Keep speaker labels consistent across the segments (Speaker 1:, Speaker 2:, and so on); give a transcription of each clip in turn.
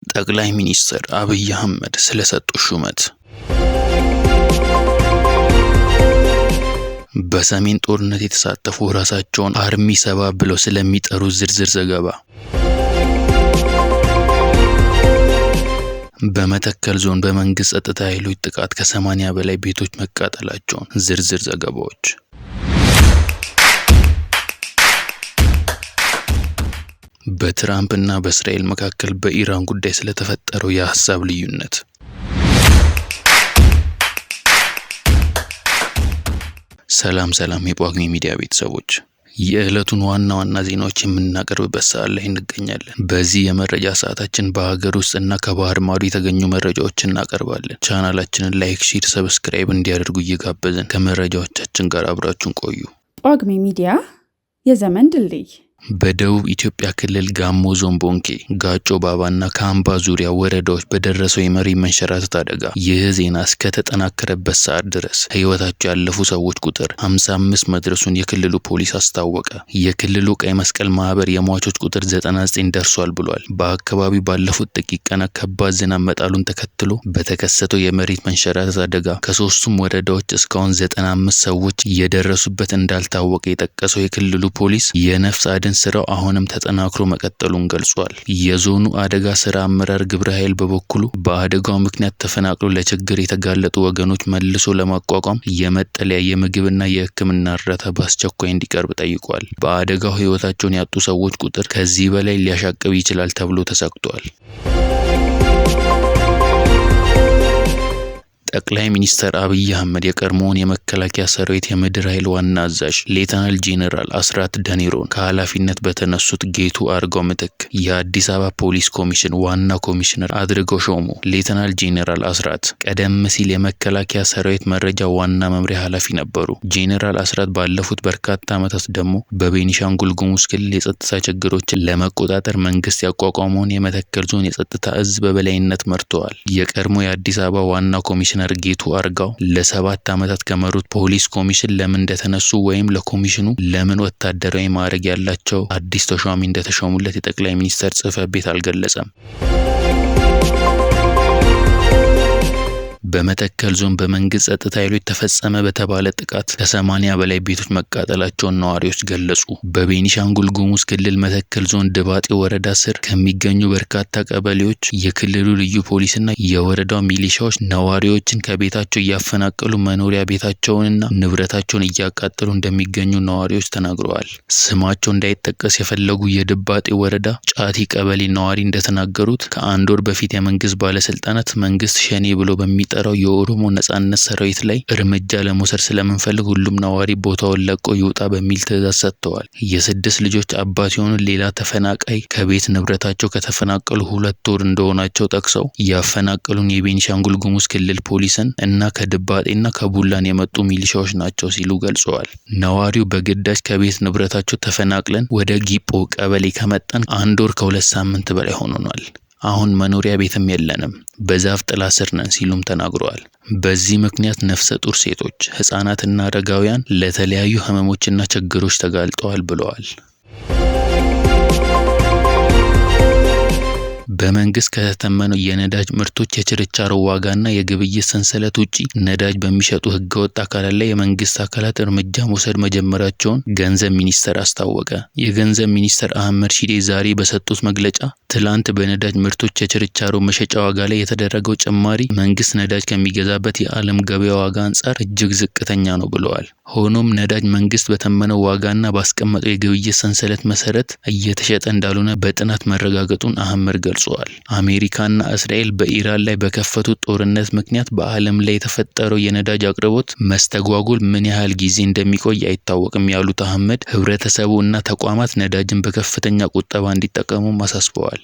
Speaker 1: ጠቅላይ ሚኒስትር አብይ አህመድ ስለሰጡ ሹመት። በሰሜን ጦርነት የተሳተፉ ራሳቸውን አርሚ 7 ብለው ስለሚጠሩ ዝርዝር ዘገባ። በመተከል ዞን በመንግስት ጸጥታ ኃይሎች ጥቃት ከ80 በላይ ቤቶች መቃጠላቸውን ዝርዝር ዘገባዎች። በትራምፕ እና በእስራኤል መካከል በኢራን ጉዳይ ስለተፈጠረው የሐሳብ ልዩነት። ሰላም የጳጉሜ ሚዲያ ቤተሰቦች፣ የዕለቱን ዋና ዜናዎች የምናቀርብበት ሰዓት ላይ እንገኛለን። በዚህ የመረጃ ሰዓታችን በሀገር ውስጥ እና ከባህር ማዶ የተገኙ መረጃዎችን እናቀርባለን። ቻናላችንን ላይክ፣ ሼር፣ ሰብስክራይብ እንዲያደርጉ እየጋበዝን ከመረጃዎቻችን ጋር አብራችሁን ቆዩ።
Speaker 2: ጳጉሜ ሚዲያ የዘመን ድልድይ።
Speaker 1: በደቡብ ኢትዮጵያ ክልል ጋሞ ዞን ቦንኬ፣ ጋጮ ባባና ካምባ ዙሪያ ወረዳዎች በደረሰው የመሬት መንሸራተት አደጋ ይህ ዜና እስከተጠናከረበት ሰዓት ድረስ ህይወታቸው ያለፉ ሰዎች ቁጥር 55 መድረሱን የክልሉ ፖሊስ አስታወቀ። የክልሉ ቀይ መስቀል ማህበር የሟቾች ቁጥር 99 ደርሷል ብሏል። በአካባቢው ባለፉት ጥቂት ቀናት ከባድ ዝናብ መጣሉን ተከትሎ በተከሰተው የመሬት መንሸራተት አደጋ ከሶስቱም ወረዳዎች እስካሁን 95 ሰዎች የደረሱበት እንዳልታወቀ የጠቀሰው የክልሉ ፖሊስ የነፍስ አድን ስራው አሁንም ተጠናክሮ መቀጠሉን ገልጿል። የዞኑ አደጋ ስራ አመራር ግብረ ኃይል በበኩሉ በአደጋው ምክንያት ተፈናቅለው ለችግር የተጋለጡ ወገኖች መልሶ ለማቋቋም የመጠለያ የምግብና የሕክምና እርዳታ በአስቸኳይ እንዲቀርብ ጠይቋል። በአደጋው ህይወታቸውን ያጡ ሰዎች ቁጥር ከዚህ በላይ ሊያሻቅብ ይችላል ተብሎ ተሰግቷል። ጠቅላይ ሚኒስትር አብይ አህመድ የቀድሞውን የመከላከያ ሰራዊት የምድር ኃይል ዋና አዛዥ ሌተናል ጄኔራል አስራት ዳኔሮን ከኃላፊነት በተነሱት ጌቱ አርጋው ምትክ የአዲስ አበባ ፖሊስ ኮሚሽን ዋና ኮሚሽነር አድርገው ሾሙ። ሌተናል ጄኔራል አስራት ቀደም ሲል የመከላከያ ሰራዊት መረጃ ዋና መምሪያ ኃላፊ ነበሩ። ጄኔራል አስራት ባለፉት በርካታ ዓመታት ደግሞ በቤኒሻንጉል ጉሙዝ ክልል የጸጥታ ችግሮችን ለመቆጣጠር መንግስት ያቋቋመውን የመተከል ዞን የጸጥታ እዝ በበላይነት መርተዋል። የቀድሞ የአዲስ አበባ ዋና ኮሚሽነር ጌቱ አርጋው ለ7 ዓመታት ከመሩት ፖሊስ ኮሚሽን ለምን እንደተነሱ ወይም ለኮሚሽኑ ለምን ወታደራዊ ማዕረግ ያላቸው አዲስ ተሿሚ እንደተሾሙለት የጠቅላይ ሚኒስትር ጽሕፈት ቤት አልገለጸም። በመተከል ዞን በመንግስት ጸጥታ ኃይሎች ተፈጸመ በተባለ ጥቃት ከ80 በላይ ቤቶች መቃጠላቸውን ነዋሪዎች ገለጹ። በቤኒሻንጉል ጉሙዝ ክልል መተከል ዞን ድባጤ ወረዳ ስር ከሚገኙ በርካታ ቀበሌዎች የክልሉ ልዩ ፖሊስና የወረዳው ሚሊሻዎች ነዋሪዎችን ከቤታቸው እያፈናቀሉ መኖሪያ ቤታቸውንና ንብረታቸውን እያቃጠሉ እንደሚገኙ ነዋሪዎች ተናግረዋል። ስማቸው እንዳይጠቀስ የፈለጉ የድባጤ ወረዳ ጫቲ ቀበሌ ነዋሪ እንደተናገሩት ከአንድ ወር በፊት የመንግስት ባለስልጣናት መንግስት ሸኔ ብሎ በሚጠራው የኦሮሞ ነጻነት ሰራዊት ላይ እርምጃ ለመውሰድ ስለምንፈልግ ሁሉም ነዋሪ ቦታውን ለቆ ይውጣ በሚል ትዕዛዝ ሰጥተዋል። የ6 ልጆች አባት የሆኑ ሌላ ተፈናቃይ ከቤት ንብረታቸው ከተፈናቀሉ 2 ወር እንደሆናቸው ጠቅሰው ያፈናቀሉን የቤኒሻንጉል ጉሙዝ ክልል ፖሊስን እና ከድባጤና ከቡላን የመጡ ሚሊሻዎች ናቸው ሲሉ ገልጸዋል። ነዋሪው በግዳጅ ከቤት ንብረታቸው ተፈናቅለን ወደ ጊጶ ቀበሌ ከመጣን 1 ወር ከ2 ሳምንት በላይ ሆኖናል። አሁን መኖሪያ ቤትም የለንም፣ በዛፍ ጥላ ስር ነን ሲሉም ተናግረዋል። በዚህ ምክንያት ነፍሰ ጡር ሴቶች፣ ህፃናትና አረጋውያን ለተለያዩ ህመሞችና ችግሮች ተጋልጠዋል ብለዋል። በመንግስት ከተተመነው የነዳጅ ምርቶች የችርቻሮ ዋጋና የግብይት ሰንሰለት ውጪ ነዳጅ በሚሸጡ ህገወጥ አካላት ላይ የመንግስት አካላት እርምጃ መውሰድ መጀመራቸውን ገንዘብ ሚኒስቴር አስታወቀ። የገንዘብ ሚኒስትር አህመድ ሺዴ ዛሬ በሰጡት መግለጫ ትላንት በነዳጅ ምርቶች የችርቻሮ መሸጫ ዋጋ ላይ የተደረገው ጭማሪ መንግስት ነዳጅ ከሚገዛበት የዓለም ገበያ ዋጋ አንጻር እጅግ ዝቅተኛ ነው ብለዋል። ሆኖም ነዳጅ መንግስት በተመነው ዋጋና ባስቀመጠው የግብይት ሰንሰለት መሰረት እየተሸጠ እንዳልሆነ በጥናት መረጋገጡን አህመድ ገልጸዋል። አሜሪካና እስራኤል በኢራን ላይ በከፈቱት ጦርነት ምክንያት በዓለም ላይ የተፈጠረው የነዳጅ አቅርቦት መስተጓጎል ምን ያህል ጊዜ እንደሚቆይ አይታወቅም ያሉት አህመድ ህብረተሰቡ እና ተቋማት ነዳጅን በከፍተኛ ቁጠባ እንዲጠቀሙ አሳስበዋል።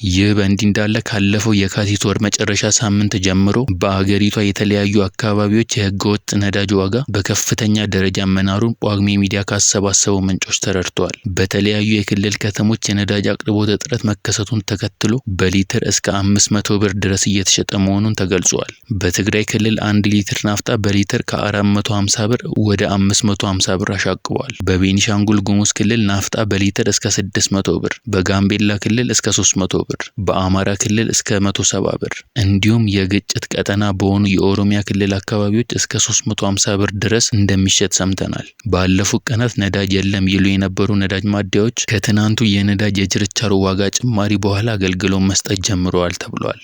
Speaker 1: ይህ በእንዲህ እንዳለ ካለፈው የካቲት ወር መጨረሻ ሳምንት ጀምሮ በአገሪቷ የተለያዩ አካባቢዎች የህገወጥ ነዳጅ ዋጋ በከፍተኛ ደረጃ መናሩን ጳጉሜ ሚዲያ ካሰባሰቡ ምንጮች ተረድቷል። በተለያዩ የክልል ከተሞች የነዳጅ አቅርቦት እጥረት መከሰቱን ተከትሎ በሊትር እስከ 500 ብር ድረስ እየተሸጠ መሆኑን ተገልጿል። በትግራይ ክልል 1 ሊትር ናፍጣ በሊትር ከ450 ብር ወደ 550 ብር አሻቅቧል። በቤኒሻንጉል ጉሙዝ ክልል ናፍጣ በሊትር እስከ 600 ብር፣ በጋምቤላ ክልል እስከ 300 ብር፣ በአማራ ክልል እስከ 170 ብር እንዲሁም የግጭት ቀጠና በሆኑ የኦሮሚያ ክልል አካባቢዎች እስከ 350 ብር ድረስ እንደሚሸጥ ሰምተናል። ባለፉት ቀናት ነዳጅ የለም ይሉ የነበሩ ነዳጅ ማደያዎች ከትናንቱ የነዳጅ የችርቻሮ ዋጋ ጭማሪ በኋላ አገልግሎት መስጠት ጀምረዋል ተብሏል።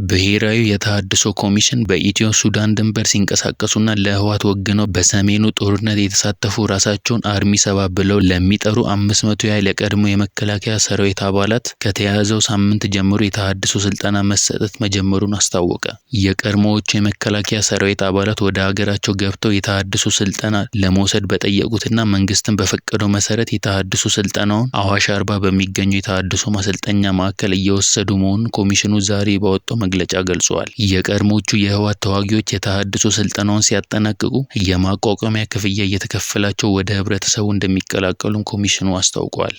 Speaker 1: ብሔራዊ የተሃድሶ ኮሚሽን በኢትዮ ሱዳን ድንበር ሲንቀሳቀሱና ለህወሓት ወግነው በሰሜኑ ጦርነት የተሳተፉ ራሳቸውን አርሚ 7 ብለው ለሚጠሩ 500 ያህል የቀድሞ የመከላከያ ሰራዊት አባላት ከተያዘው ሳምንት ጀምሮ የተሃድሶ ስልጠና መሰጠት መጀመሩን አስታወቀ። የቀድሞዎቹ የመከላከያ ሰራዊት አባላት ወደ ሀገራቸው ገብተው የተሃድሶ ስልጠና ለመውሰድ በጠየቁትና መንግስትን በፈቀደው መሰረት የተሃድሶ ስልጠናውን አዋሽ አርባ በሚገኘው የተሃድሶ ማሰልጠኛ ማዕከል እየወሰዱ መሆኑን ኮሚሽኑ ዛሬ ባወጣው መግለጫ ገልጿል። የቀድሞቹ የህወሓት ተዋጊዎች የተሃድሶ ስልጠናውን ሲያጠናቅቁ የማቋቋሚያ ክፍያ እየተከፈላቸው ወደ ህብረተሰቡ እንደሚቀላቀሉም ኮሚሽኑ አስታውቋል።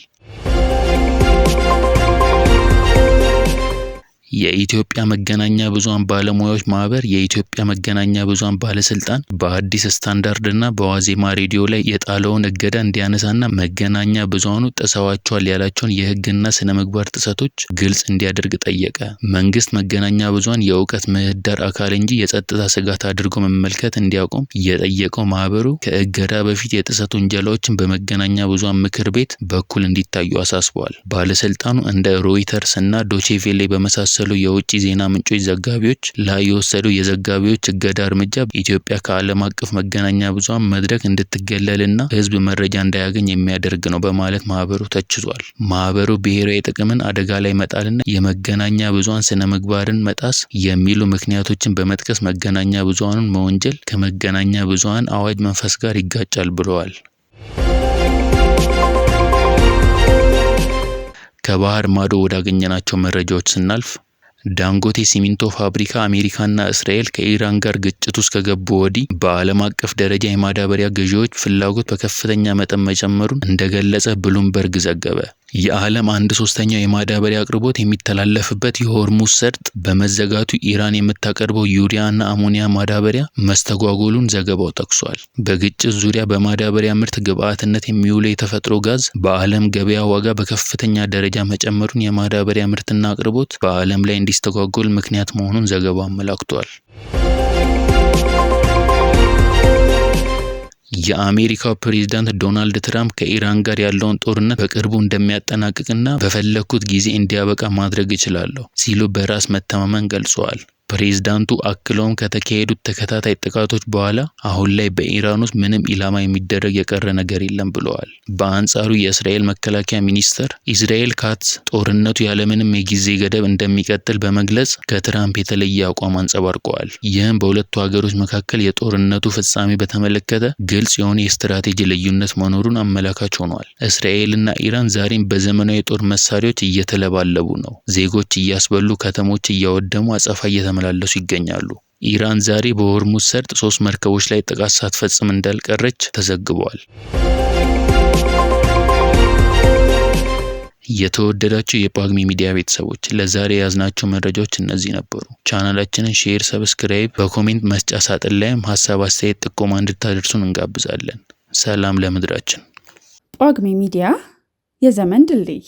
Speaker 1: የኢትዮጵያ መገናኛ ብዙሃን ባለሙያዎች ማህበር የኢትዮጵያ መገናኛ ብዙሃን ባለስልጣን በአዲስ ስታንዳርድና በዋዜማ ሬዲዮ ላይ የጣለውን እገዳ እንዲያነሳና መገናኛ ብዙሃኑ ጥሰዋቸዋል ያላቸውን የህግና ስነ ምግባር ጥሰቶች ግልጽ እንዲያደርግ ጠየቀ። መንግስት መገናኛ ብዙሃን የእውቀት ምህዳር አካል እንጂ የጸጥታ ስጋት አድርጎ መመልከት እንዲያቆም የጠየቀው ማህበሩ ከእገዳ በፊት የጥሰት ወንጀላዎችን በመገናኛ ብዙሃን ምክር ቤት በኩል እንዲታዩ አሳስቧል። ባለስልጣኑ እንደ ሮይተርስ እና ዶቼቬሌ በመሳሰሉ የውጭ ዜና ምንጮች ዘጋቢዎች ላይ የወሰደው የዘጋቢዎች እገዳ እርምጃ ኢትዮጵያ ከዓለም አቀፍ መገናኛ ብዙሃን መድረክ እንድትገለልና ህዝብ መረጃ እንዳያገኝ የሚያደርግ ነው በማለት ማህበሩ ተችቷል። ማህበሩ ብሔራዊ ጥቅምን አደጋ ላይ መጣልና የመገናኛ ብዙሃን ስነ ምግባርን መጣስ የሚሉ ምክንያቶችን በመጥቀስ መገናኛ ብዙሃኑን መወንጀል ከመገናኛ ብዙሃን አዋጅ መንፈስ ጋር ይጋጫል ብለዋል። ከባህር ማዶ ወዳገኘናቸው መረጃዎች ስናልፍ ዳንጎቴ ሲሚንቶ ፋብሪካ አሜሪካና እስራኤል ከኢራን ጋር ግጭት ውስጥ ከገቡ ወዲህ በዓለም አቀፍ ደረጃ የማዳበሪያ ገዢዎች ፍላጎት በከፍተኛ መጠን መጨመሩን እንደገለጸ ብሉምበርግ ዘገበ። የዓለም 1/3 የማዳበሪያ አቅርቦት የሚተላለፍበት የሆርሙዝ ሰርጥ በመዘጋቱ ኢራን የምታቀርበው ዩሪያና አሞኒያ ማዳበሪያ መስተጓጎሉን ዘገባው ጠቅሷል። በግጭት ዙሪያ በማዳበሪያ ምርት ግብዓትነት የሚውለው የተፈጥሮ ጋዝ በዓለም ገበያ ዋጋ በከፍተኛ ደረጃ መጨመሩን የማዳበሪያ ምርትና አቅርቦት በዓለም ላይ እንዲስተጓጎል ምክንያት መሆኑን ዘገባው አመላክቷል። የአሜሪካው ፕሬዝዳንት ዶናልድ ትራምፕ ከኢራን ጋር ያለውን ጦርነት በቅርቡ እንደሚያጠናቅቅና በፈለኩት ጊዜ እንዲያበቃ ማድረግ እችላለሁ ሲሉ በራስ መተማመን ገልጸዋል። ፕሬዝዳንቱ አክለውም ከተካሄዱት ተከታታይ ጥቃቶች በኋላ አሁን ላይ በኢራን ውስጥ ምንም ኢላማ የሚደረግ የቀረ ነገር የለም ብለዋል። በአንጻሩ የእስራኤል መከላከያ ሚኒስተር ኢስራኤል ካትዝ ጦርነቱ ያለምንም የጊዜ ገደብ እንደሚቀጥል በመግለጽ ከትራምፕ የተለየ አቋም አንጸባርቀዋል። ይህም በሁለቱ ሀገሮች መካከል የጦርነቱ ፍጻሜ በተመለከተ ግልጽ የሆነ የስትራቴጂ ልዩነት መኖሩን አመላካች ሆኗል። እስራኤልና ኢራን ዛሬም በዘመናዊ የጦር መሳሪያዎች እየተለባለቡ ነው። ዜጎች እያስበሉ ከተሞች እያወደሙ አጸፋ እየተመላለሱ ይገኛሉ። ኢራን ዛሬ በሆርሙዝ ሰርጥ 3 መርከቦች ላይ ጥቃት ሳትፈጽም እንዳልቀረች ተዘግቧል። የተወደዳችሁ የጳጉሜ ሚዲያ ቤተሰቦች ለዛሬ ያዝናቸው መረጃዎች እነዚህ ነበሩ። ቻናላችንን ሼር፣ ሰብስክራይብ፣ በኮሜንት መስጫ ሳጥን ላይም ሀሳብ፣ አስተያየት፣ ጥቆማ እንድታደርሱን እንጋብዛለን። ሰላም ለምድራችን።
Speaker 2: ጳጉሜ ሚዲያ የዘመን ድልድይ